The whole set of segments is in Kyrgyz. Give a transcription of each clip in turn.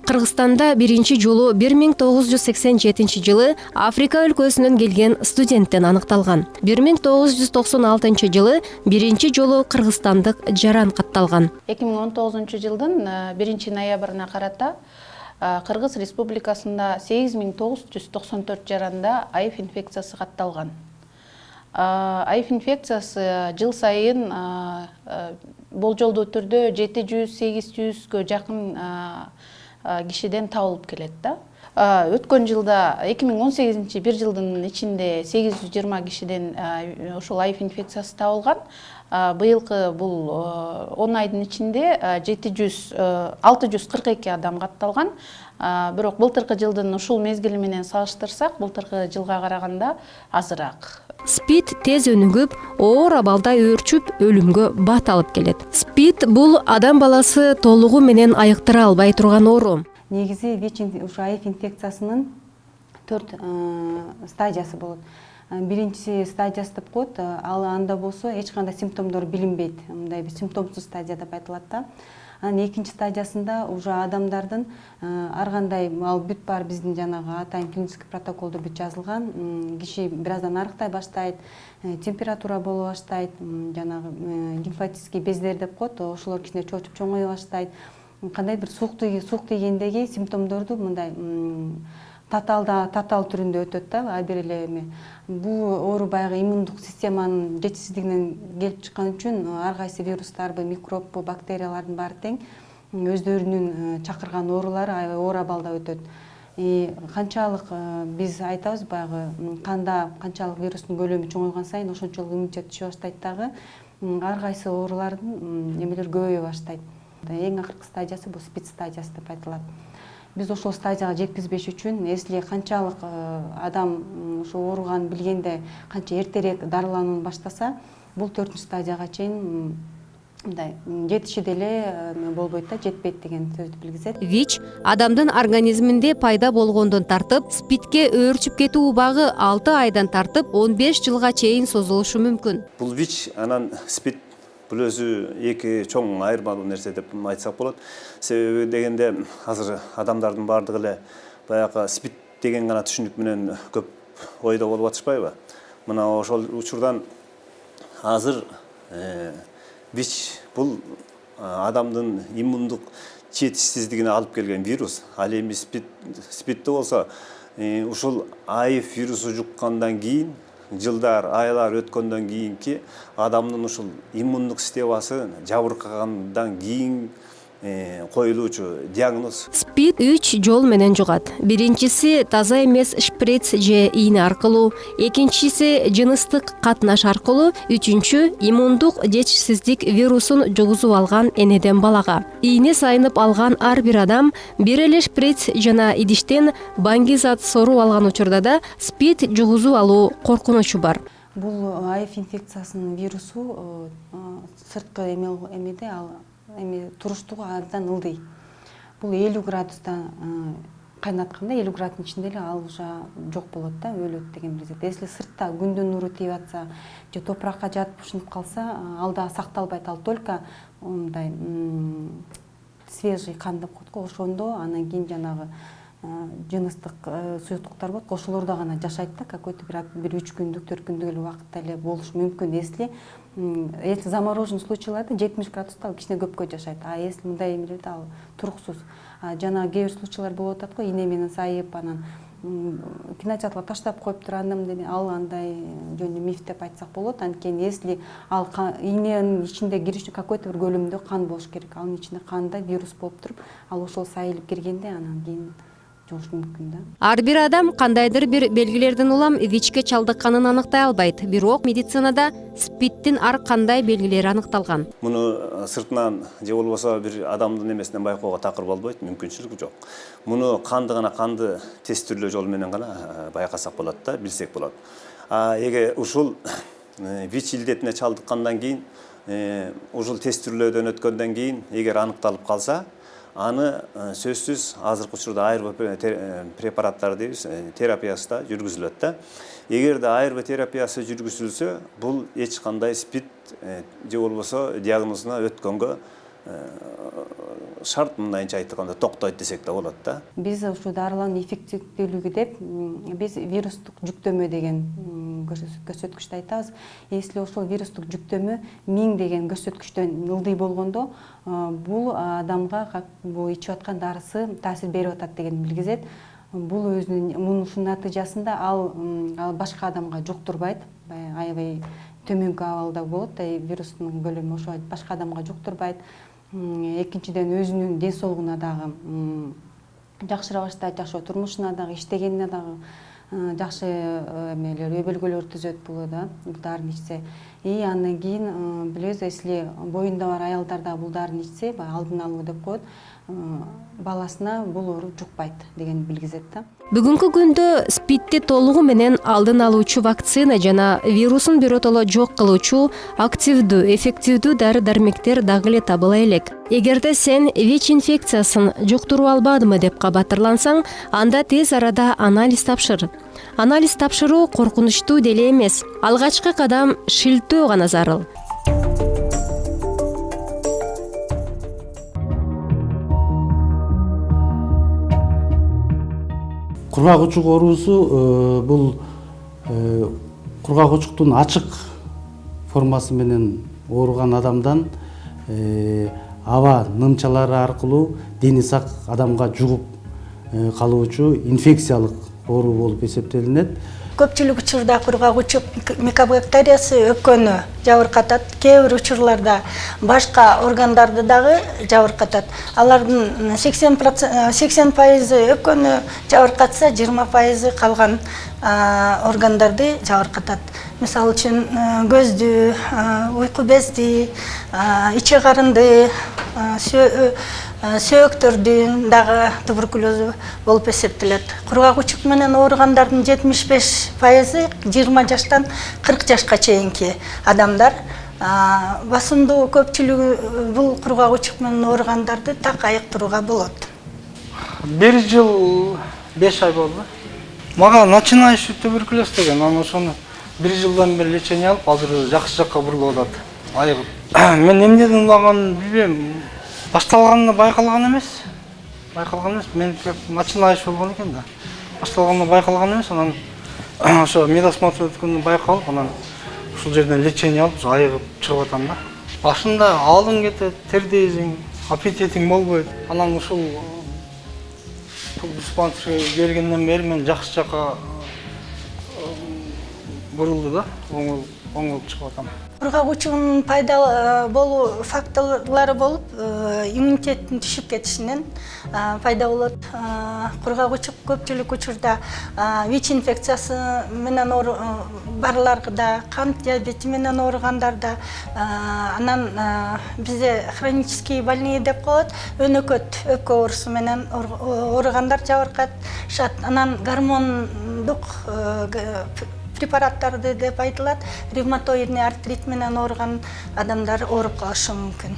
Кыргызстанда биринчи жолу 1987 Африка өлкөсүнөн келген студенттен аныкталган. 1996 жылы биринчи жолу кыргызстандык жаран катталган. 2019 жылдын 1 ноябрына карата Кыргыз Республикасында 8994 жаранда АИФ инфекциясы катталган. АИФ инфекциясы жыл сайын болжолдуу түрдө 700-800гө жакын кишиден табылып келет да. Өткөн жылда 2018 бир жылдын ичинде 820 кишиден ушул АИФ инфекциясы табылган. Быйылкы бул 10 айдын ичинде 642 адам катталган. Бирок былтыркы жылдын ушул мезгили менен салыштырсак, былтыркы жылга караганда азыраак. СПИД тез өнүгүп, оор абалда өөрчүп, өлүмгө бат алып келет. СПИД бул адам баласы толугу менен айыктыра албай турган оору. Негизи ВИЧ АИФ инфекциясынын 4 стадиясы болот. Биринчи стадиясы деп коет, ал анда болсо эч кандай симптомдор билинбейт. Мындай симптомсуз стадия деп айтылат да. Анан экинчи стадиясында уже адамдардын ар кандай ал бүт бар биздин жанагы атайын клиникалык протоколдо бүт жазылган. Киши бир аздан арыктай баштайт, температура боло баштайт, жанагы лимфатический бездер деп коет, ошолор кичине чоочуп чоңое баштайт. Кандайдыр суук тийгендеги симптомдорду мындай татаал түрүндө өтөт да, ар бир эле эме. Бул оору баягы иммундук системанын жетишсиздигинен келип чыккан үчүн ар кайсы вирустарбы, микроббу, бактериялардын баары тең өздөрүнүн чакырган оорулары оор абалда өтөт. Канчалык биз айтабыз баягы канда канчалык вирустун көлөмү чоңойгон сайын ошончолук иммунитет түшө баштайт дагы, ар кайсы оорулардын эмелери көбөйө баштайт. Эң акыркы стадиясы бул СПИД стадиясы деп айтылат. Биз ошол стадияга жеткизбеш үчүн, если канчалык адам ошо ооруганын билгенде канча эртерээк дарыланууну баштаса, бул 4 стадияга чейин мындай жетиши деле болбойт да, жетпейт деген сөздү билгизет. ВИЧ адамдын организминде пайда болгондон тартып, СПИДке өөрчүп кетүү убагы 6 айдан тартып 15 жылга чейин созулушу мүмкүн. Бул ВИЧ анан СПИД бул өзү эки чоң айырмалуу нерсе деп айтсак болот. Себеби дегенде азыр адамдардын баардыгы эле баягы СПИД деген гана түшүнүк менен көп ойдо болуп атышпайбы? Мына ошол учурдан азыр ВИЧ бул адамдын иммундук жетишсиздигине алып келген вирус. Ал эми СПИДте болсо ушул АИФ вирусу жуккандан кийин жылдар, айлар өткөндөн кийинки адамдын ушул иммундук системасы жабыркагандан кийин коюлуучу диагноз. СПИД 3 жол менен жугат. Биринчиси таза эмес шприц же ийне аркылуу, экинчиси жыныстык катнаш аркылуу, үчүнчү иммундук жетишсиздик вирусун жугузуп алган энеден балага. Ийне сайынып алган ар бир адам бир эле шприц жана идиштен баңгизат соруп алган учурда да СПИД жугузуп алуу коркунучу бар. Бул АИФ инфекциясынын вирусу сырткы эмеде ал туруштугу абдан ылдый. Бул 50 градуста кайнатканда 50 градустун ичинде эле ал уже жок болот да, өлөт деген билет. Если сыртта күндүн нуру тийип атса же топуракка жатып ушинтип калса, ал да сакталбайт. Ал только мындай свежий кан деп коет го, ошондо анан кийин жанагы жыныстык суюктуктар болот, ошолордо гана жашайт да, какой-то бир 3 күндүк, 4 күндүк эле убакытта эле болушу мүмкүн. Если замороженный случайларда 70 градуста ал кичине көпкө жашайт. А если мындай эмелерде ал туруксуз. Жана кээ бир случайлар болуп атат го, ийне менен сайып, анан кинотеатрга таштап коюп тургандым деген, ал андай жөн миф деп айтсак болот. Анткени если ал ийненин ичинде кириш үчүн какой-то бир көлөмдө кан болуш керек. Анын ичинде канда вирус болуп туруп, ал ошол сайылып киргенде анан кийин мүмкүн да. Ар бир адам кандайдыр бир белгилерден улам ВИЧке чалдыкканын аныктай албайт. Бирок медицинада СПИДтин ар кандай белгилери аныкталган. Муну сыртынан же болбосо бир адамдын эмесинен байкоого такыр болбойт, мүмкүнчүлүгү жок. Муну канды тестирлөө жолу менен гана байкасак болот да, билсек болот. Эге ушул ВИЧ илдетине чалдыккандан кийин, ушул тестирлөөдөн өткөндөн кийин эгер аныкталып калса, аны сөзсүз азыркы учурда АРВ препараттар дейбиз, терапиясы да жүргүзүлөт да. Эгерде АРВ терапиясы жүргүзүлсө, бул эч кандай СПИД же болбосо диагнозуна өткөнгө шарт мындайынча айтканда токтойт десек да болот да. Биз ушу дарылануу эффективдүүлүгү деп биз вирустук жүктөмө деген көрсөткүчтү айтабыз. Если ошол вирустук жүктөмө 1000 деген көрсөткүчтөн ылдый болгондо, бул адамга бул ичип аткан дарысы таасир берип атат деген билгизет. Бул өзүнүн ушунун натыйжасында ал башка адамга жуктурбайт, аябай төмөнкү абалда болот, вирустун көлөмү ошо башка адамга жуктурбайт. Экинчиден өзүнүн ден соолугуна дагы жакшыра баштайт, жакшы турмушуна дагы, иштегенине дагы жакшы эмелер, өбөлгөлөр түзөт бул да, бул дарыны ичсе. Андан кийин билебиз, если боюнда бар аялдар да бул дарыны ичсе, алдын алуу деп коет, баласына бул оору жукпайт деген билгизет да. Бүгүнкү күндө СПИДти толугу менен алдын алуучу вакцина жана вирусун биротоло жок кылуучу активдүү, эффективдүү дары-дармектер дагы эле табыла элек. Эгерде сен ВИЧ инфекциясын жуктуруп албадымы деп кабатырлансаң, анда тез арада анализ тапшыр. Анализ тапшыруу коркунучтуу деле эмес. Алгачкы кадам шилтөө гана зарыл. Кургак учук оорусу бул кургак учуктун ачык формасы менен ооруган адамдан аба нымчалары аркылуу дени сак адамга жугуп калуучу инфекциялык оору болуп эсептелинет. Көпчүлүк учурда кургак учук микобактериясы өпкөнү жабыркатат, кээ бир учурларда башка органдарды дагы жабыркатат. Алардын 80% өпкөнү жабыркатса, 20% калган органдарды жабыркатат. Мисалы үчүн көздү, уйку безди, иче карынды, сөөктөрдүн дагы туберкулезу болуп эсептелет. Кургак учук менен ооругандардын 75% 20 жаштан 40 жашка чейинки адамдар. Басымдуу көпчүлүгү бул кургак учук менен ооругандарды так айыктырууга болот. 1 жыл 5 ай болду. Мага начинающий туберкулез деген, ошону 1 жылдан бери лечение алып, азыр жакшы жакка бурулуп атат. Айыгып. Мен эмнеден улаганын билбейм. Башталганына байкалган эмес. Мен начинающий болгон экен да. Башталганына байкалган эмес, анан ошо медосмотр өткөндө байкалып, анан ушул жерден лечение алып, айыгып чыгып атам да. Башында алың кетет, тердейсиң, аппетитиң болбойт. Анан ушул диспансерге келгенден бери мен жакшы жакка бурулду да, оңол чыгып атам. Кургак учугунун пайда болуу факторлору болуп, иммунитеттин түшүп кетишинен пайда болот. Кургак учук көпчүлүк учурда ВИЧ инфекциясы менен барларда, кант диабети менен ооругандарда, анан бизде хронический больные деп коет, өнөкөт өпкө оорусу менен ооругандар жабыркатышат. Анан гормондук препараттарды деп айтылат, ревматоидный артрит менен ооруган адамдар ооруп калышы мүмкүн.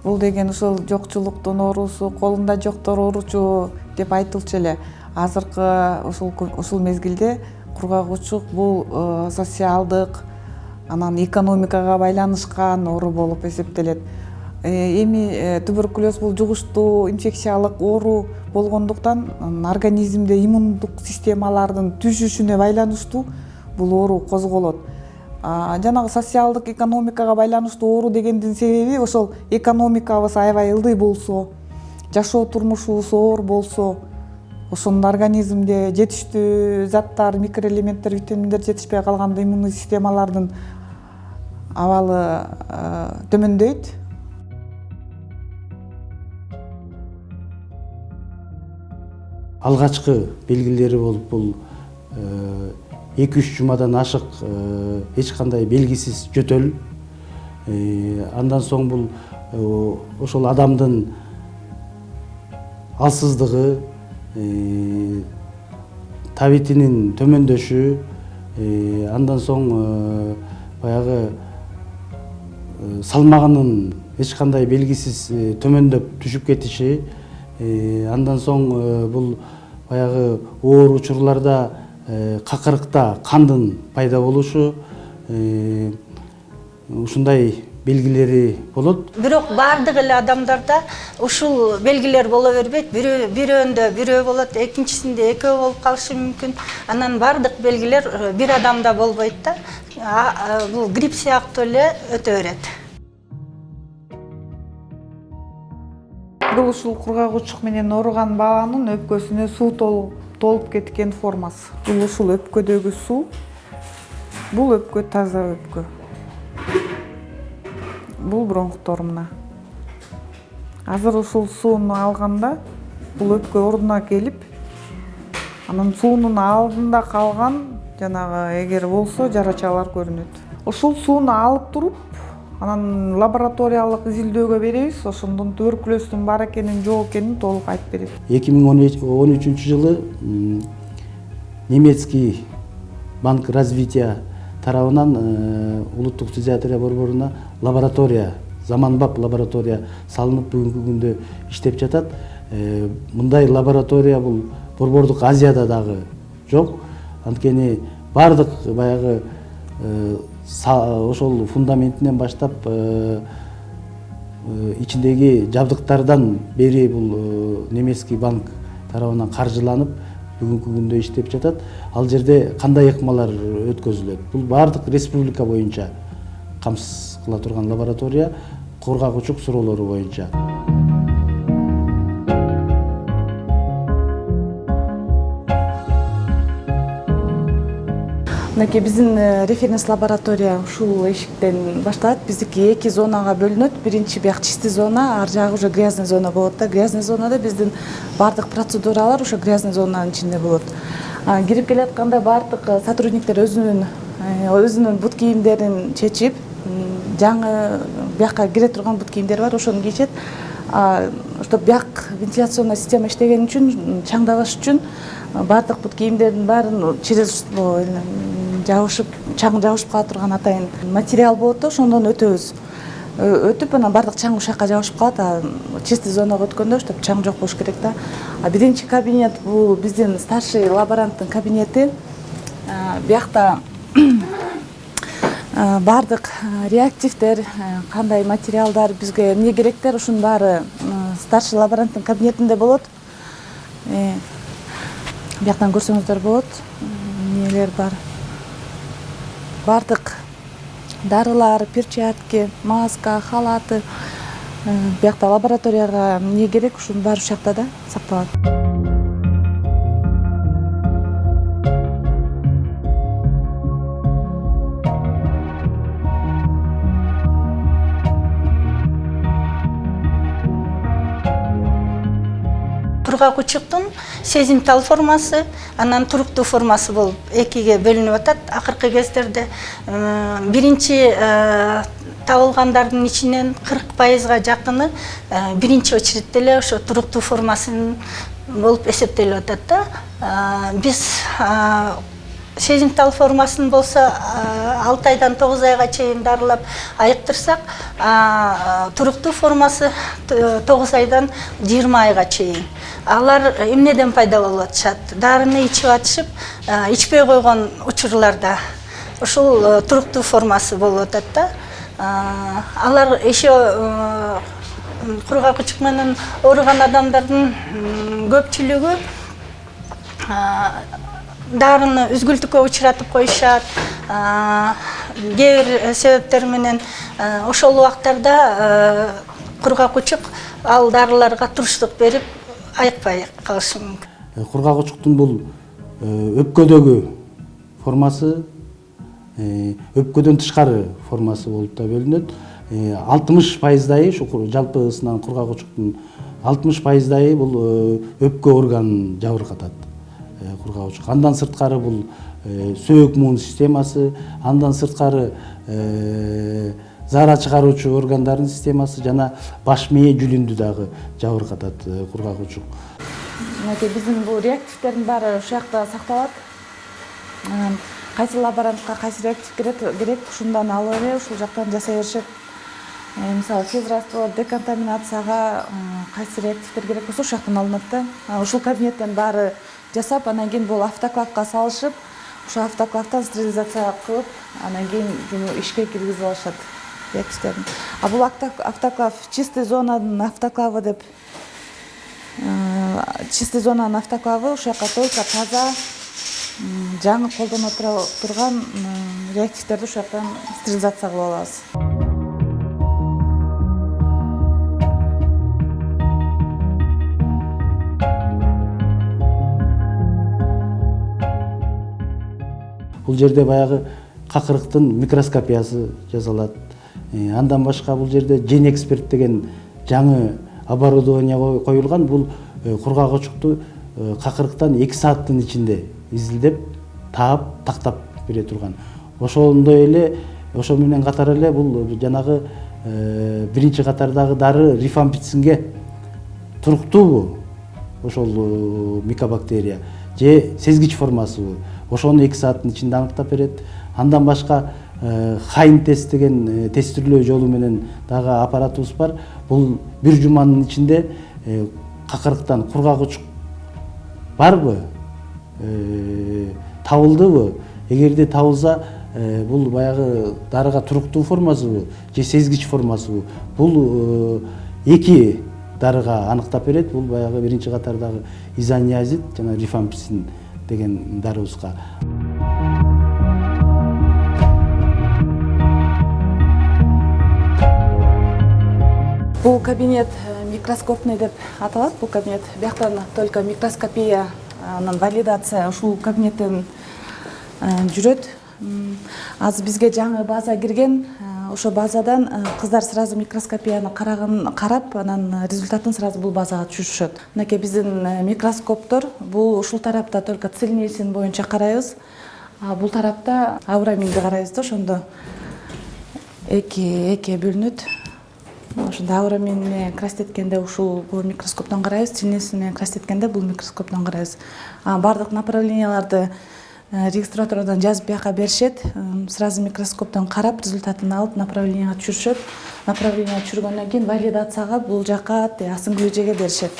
Бул деген ушул жокчулуктун оорусу, колунда жоктор ооручу деп айтылчу эле. Азыркы ушул мезгилде кургак учук бул социалдык, анан экономикага байланышкан оору болуп эсептелет. Эми туберкулез бул жугуштуу инфекциялык оору болгондуктан организмде иммундук системалардын түзүшүнө байланыштуу бул оору козголот. Жанагы социалдык, экономикага байланыштуу оору дегендин себеби ошол экономикабыз аябай ылдый болсо, жашоо турмушубуз оор болсо, ошонун организмде жетиштүү заттар, микроэлементтер, витаминдер жетишпей калганда иммундук системалардын абалы төмөндөйт. Алгачкы белгилери болуп бул 2-3 жумадан ашык эч кандай белгисиз жөтөл. Андан соң бул ошол адамдын алсыздыгы, табитинин төмөндөшү, андан соң баягы салмагынын эч кандай белгисиз төмөндөп түшүп кетиши, андан соң бул баягы оор учурларда какырыкта кандын пайда болушу, ушундай белгилери болот. Бирок баардык эле адамдарда ушул белгилер боло бербейт. Бирөөндө бирөө болот, экинчисинде экөө болуп калышы мүмкүн. Анан баардык белгилер бир адамда болбойт да. Бул грипп сыяктуу эле өтө берет. Бул ушул кургагучук менен ооруган баланын өпкөсүнө суу толуп кеткен формасы. Бул ушул өпкөдөгү суу. Бул өпкө таза өпкө. Бул бронхтор мына. Азыр ушул сууну алганда бул өпкө ордуна келип, анан суунун алдында калган жанагы эгер болсо жарачалар көрүнөт. Ушул сууну алып туруп, анан лабораториялык изилдөөгө беребиз. Ошондон туберкулёздун бар экенин, жок экенин толук айтып берет. 2013-жылы немецкий банк развития тарабынан улуттук фтизиатрия борборуна лаборатория, заманбап лаборатория салынып бүгүнкү күндө иштеп жатат. Мындай лаборатория бул борбордук Азияда дагы жок. Анткени бардык баягы ошол фундаментинен баштап ичиндеги жабдыктардан бери бул немецкий банк тарабынан каржыланып бүгүнкү күндө иштеп жатат. Ал жерде кандай экмалар өткөзүлөт? Бул бардык республика боюнча камсыз кыла турган лаборатория, кургагучук суроолору боюнча. Мынакей биздин референс лаборатория ушул эшиктен башталат. Биздики 2 зонага бөлүнөт. Биринчи бияк чистый зона, ар жагы уже грязный зона болот да. Грязный зонада биздин бардык процедуралар ошо грязный зонанын ичинде болот. Кирип келатканда бардык сотрудниктер өзүнүн бут кийимдерин чечип, жаңы бияка кире турган бут кийимдер бар, ошону кийишет. Чтоб бияк вентиляционный система иштеген үчүн, чаңдабаш үчүн бардык бут кийимдердин баарын через жабышып, чаң жабышып кала турган атайын материал болот да, ошондон өтөбүз. Өтүп анан бардык чаң ушакка жабышып калат. Чистый зонага өткөндө чтоб чаң жок болуш керек да. Биринчи кабинет бул биздин старший лаборанттын кабинети. Биякта бардык реактивдер, кандай материалдар бизге эмне керектер, ушунун баары старший лаборанттын кабинетинде болот. Бияктан көрсөңүздөр болот. Эмнелер бар? Бардык дарылар, перчатки, маска, халаты. Биякта лабораторияга эмне керек, ушунун баары ушул жакта да сакталат. Кургагучуктун сезимтал формасы, анан туруктуу формасы болуп экиге бөлүнүп атат. Акыркы кездерде биринчи табылгандардын ичинен 40%га жакыны биринчи очередде эле ошо туруктуу формасын болуп эсептелип атат да. Биз сезимтал формасын болсо 6 айдан 9 айга чейин дарылап айыктырсак, туруктуу формасы 9 айдан 20 айга чейин. Алар эмнеден пайда болуп атышат? Дарыны ичип атышып, ичпей койгон учурларда ушул туруктуу формасы болуп атат да. Алар еще кургагучук менен ооруган адамдардын көпчүлүгү дарыны үзгүлтүккө учуратып коюшат. Кээ бир себептер менен ошол убактарда кургагучук ал дарыларга туруштук берип айыкпай калышы мүмкүн. Кургагучуктун бул өпкөдөгү формасы, өпкөдөн тышкары формасы болуп да бөлүнөт. 60%-дайы ушу жалпы ысынан кургагучуктун 60%-дайы бул өпкө органын жабыркатат. Кургагучук. Андан сырткары бул сөөк муун системасы, андан сырткары заара чыгаруучу органдардын системасы жана баш мээ жүлүндү дагы жабыркатат кургагучук. Мынакей биздин бул реактивдердин баары ушул жакта сакталат. Кайсы лаборантка кайсы реактив керек, ушундан алып эле ушул жактан жасай беришет. Мисалы физраствор, деконтаминацияга кайсы реактивдер керек болсо ушул жактан алынат да. Ушул кабинеттен баары жасап, анан кийин бул автоклавка салышып, ушул автоклавтан стерилизация кылып, анан кийин ишке киргизип алышат. реакцияларын. А бул автоклав чистый зонанын автоклавы деп, чистый зонанын автоклавы ошол жака только таза жаңы колдоно турган реактивдерди ошол жактан стерилизация кылып алабыз. Бул жерде баягы какырыктын микроскопиясы жасалат. Андан башка бул жерде Gen Expert деген жаңы оборудование коюлган. Бул кургак очукту какырыктан 2 сааттын ичинде изилдеп, таап, тактап бере турган. Ошондой эле, ошо менен катар эле бул жанагы биринчи катардагы дары рифампицинге туруктуубу ошол микобактерия же сезгич формасыбы, ошону 2 сааттын ичинде аныктап берет. Андан башка Hain тест деген тестирлөө жолу менен дагы аппаратыбыз бар. Бул бир жуманын ичинде какырыктан кургак учук барбы, табылдыбы? Эгерде табылса, бул баягы дарыга туруктуу формасыбы же сезгич формасыбы? Бул 2 дарыга аныктап берет. Бул баягы биринчи катардагы изониазид жана рифампицин деген дарыбызга. Бул кабинет микроскопный деп аталат. Бул кабинет бияктан только микроскопия, валидация ушул кабинеттен жүрөт. Азыр бизге жаңы база кирген. Ошо базадан кыздар сразу микроскопияны карап, анан результатын сразу бул базага түшүрүшөт. Мынакей биздин микроскоптор бул ушул тарапта только цельнейсин боюнча карайбыз. Бул тарапта аураминди карайбыз да, ошондо эки бөлүнөт. Ошондо аурамин менен крастеткенде ушул бул микроскоптон карайбыз, цельнейсин менен крастеткенде бул микроскоптон карайбыз. Бардык направленияларды регистратурадан жазып бияка беришет. Сразу микроскоптон карап, результатын алып, направленияга түшүрүшөт. Направление түшүргөндөн кийин валидацияга бул жака ассемблежеге беришет.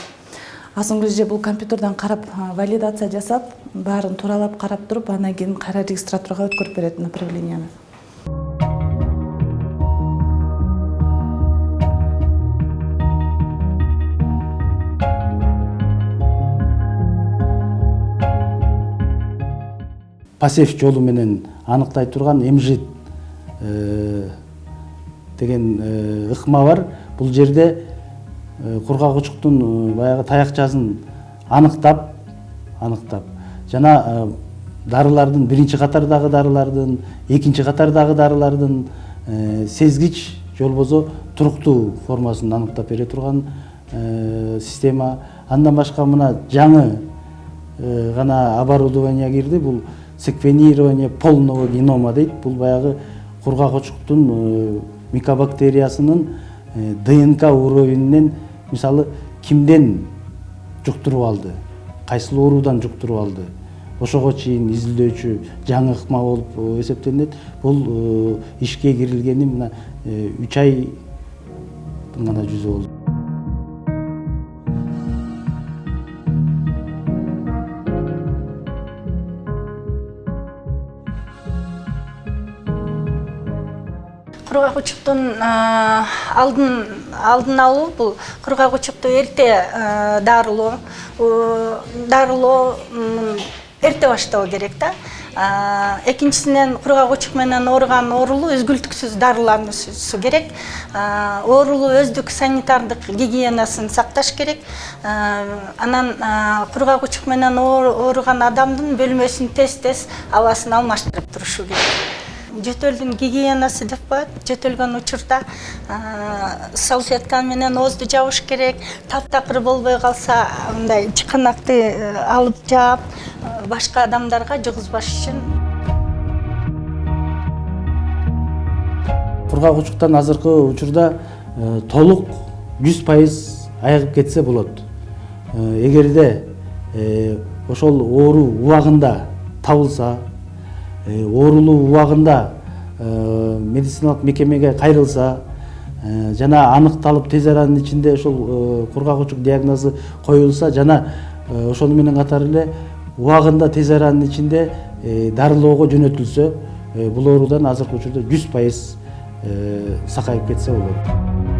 Ассемблеже бул компьютерден карап, валидация жасап, баарын тууралап карап туруп, андан кийин кайра регистратурага өткөрүп берет направленияны. Пассив жолу менен аныктай турган МЖИД деген ыкма бар. Бул жерде кургак учуктун баягы таякчасын аныктап, жана дарылардын биринчи катардагы дарылардын, экинчи катардагы дарылардын сезгич же болбосо туруктуу формасын аныктап бере турган система. Андан башка мына жаңы гана оборудование кирди. Бул секвенирование полного генома дейт. Бул баягы кургак очуктун микобактериясынын ДНК уровенинен, мисалы, кимден жуктуруп алды, кайсыл оорудан жуктуруп алды, ошого чейин изилдөөчү жаңы ыкма болуп эсептелинет. Бул ишке кирилгени мына 3 айдын гана жүзү болду. Кургак учуктун алдын алуу, бул кургак учукту эрте дарылоо эрте баштоо керек да. Экинчисинен кургак учук менен ооруган оорулуу үзгүлтүксүз дарыланышысы керек. Оорулуу өздүк санитардык гигиенасын сакташ керек. Анан кургак учук менен ооруган адамдын бөлмөсүн тез абасын алмаштырып турушу керек. Жөтөлдүн гигиенасы деп коет. Жөтөлгөн учурда салфетка менен оозду жабыш керек. Таптакыр болбой калса, мындай чыканакты алып жаап, башка адамдарга жугузбаш үчүн. Кургак учуктан азыркы учурда толук 100% айыгып кетсе болот. Эгерде ошол оору убагында табылса, оорулуу убагында медициналык мекемеге кайрылса, жана аныкталып тез аранын ичинде ошол кургак учук диагнозу коюлса, жана ошону менен катар эле убагында тез аранын ичинде дарылоого жөнөтүлсө, бул оорудан азыркы учурда 100% сакайып кетсе болот.